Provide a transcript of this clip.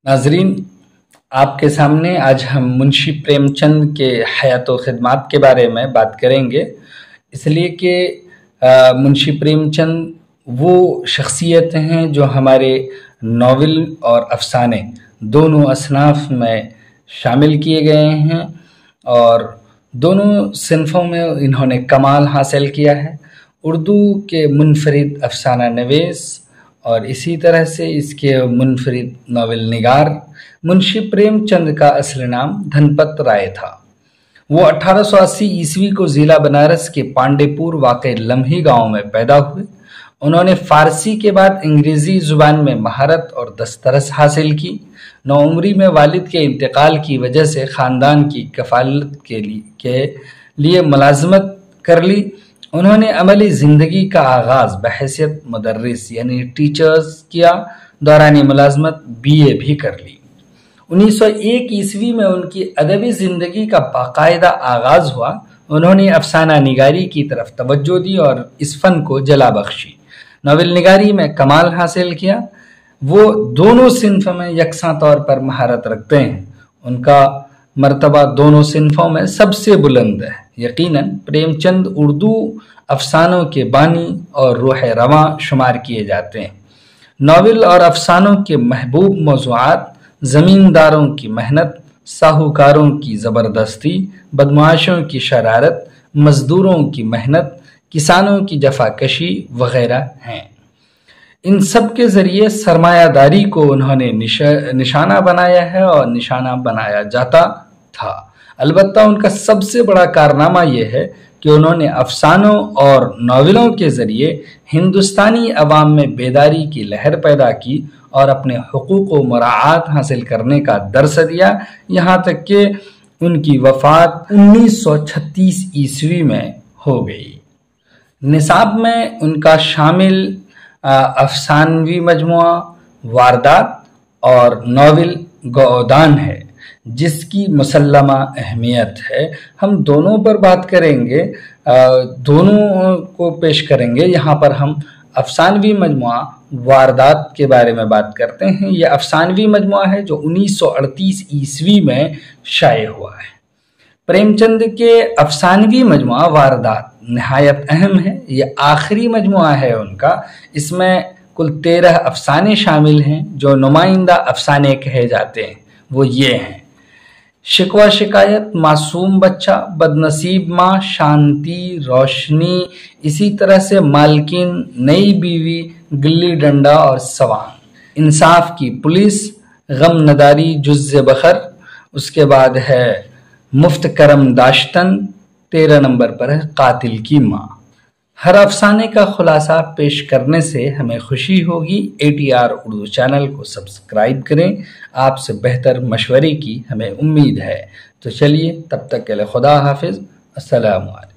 नाजरीन, आपके सामने आज हम मुंशी प्रेमचंद के हयात व खिदमात के बारे में बात करेंगे। इसलिए कि मुंशी प्रेमचंद वो शख्सियत हैं जो हमारे नावल और अफसाने दोनों असनाफ में शामिल किए गए हैं और दोनों सिन्फ़ों में इन्होंने कमाल हासिल किया है। उर्दू के मुनफरिद अफसाना नवीस और इसी तरह से इसके मुनफरिद नावल निगार। मुंशी प्रेमचंद का असली नाम धनपत राय था। वो 1880 ईस्वी को ज़िला बनारस के पांडेपुर वाक़े लम्ही गांव में पैदा हुए। उन्होंने फ़ारसी के बाद अंग्रेज़ी ज़ुबान में महारत और दस्तरस हासिल की। नौउम्री में वालिद के इंतकाल की वजह से ख़ानदान की कफ़ालत के लिए मुलाज़मत कर ली। उन्होंने अमली ज़िंदगी का आगाज़ बहैसियत मुदर्रिस यानी टीचर्स किया। दौरानी मुलाज़मत BA भी कर ली। 1901 ईस्वी में उनकी अदबी ज़िंदगी का बाकायदा आगाज़ हुआ। उन्होंने अफसाना निगारी की तरफ तवज्जो दी और इस फ़न को जला बख्शी। नावल निगारी में कमाल हासिल किया। वो दोनों सिन्फ़ में यकसां तौर पर महारत रखते हैं। उनका मर्तबा दोनों सिन्फ़ों में सबसे बुलंद है। यकीनन प्रेमचंद उर्दू अफसानों के बानी और रूह रवां शुमार किए जाते हैं। नावल और अफसानों के महबूब मौज़ूआत ज़मींदारों की मेहनत, साहूकारों की ज़बरदस्ती, बदमाशों की शरारत, मज़दूरों की मेहनत, किसानों की जफाकशी वगैरह हैं। इन सब के ज़रिए सरमायादारी को उन्होंने निशाना बनाया है और निशाना बनाया जाता था। अलबत्ता उनका सबसे बड़ा कारनामा यह है कि उन्होंने अफसानों और नावलों के ज़रिए हिंदुस्तानी अवाम में बेदारी की लहर पैदा की और अपने हुकूक व मुराआत हासिल करने का दर्स दिया। यहाँ तक कि उनकी वफ़ात 1936 ईस्वी में हो गई। निसाब में उनका शामिल अफसानवी मजमुआ वारदात और नावल गौदान है, जिसकी मुसल्लमा अहमियत है। हम दोनों पर बात करेंगे, दोनों को पेश करेंगे। यहाँ पर हम अफसानवी मजमुआ वारदात के बारे में बात करते हैं। यह अफसानवी मजमुआ है जो 1938 ईस्वी में शाये हुआ है। प्रेमचंद के अफसानवी मजमुआ वारदात नहायत अहम है। ये आखिरी मजमुआ है उनका। इसमें कुल 13 अफसाने शामिल हैं जो नुमाइंदा अफसाने कहे जाते हैं। वो ये हैं: शिकवा शिकायत, मासूम बच्चा, बदनसीब माँ, शांति, रोशनी, इसी तरह से मालकिन, नई बीवी, गिल्ली डंडा और सवांग, इंसाफ की पुलिस, गम नदारी, जुज़्ज़े बखर। उसके बाद है मुफ्त करम दाश्तन। 13 नंबर पर है कातिल की माँ। हर अफसाने का खुलासा पेश करने से हमें खुशी होगी। ATR उर्दू चैनल को सब्सक्राइब करें। आपसे बेहतर मशवरे की हमें उम्मीद है। तो चलिए, तब तक के लिए खुदा हाफिज़। अस्सलामु अलैकुम।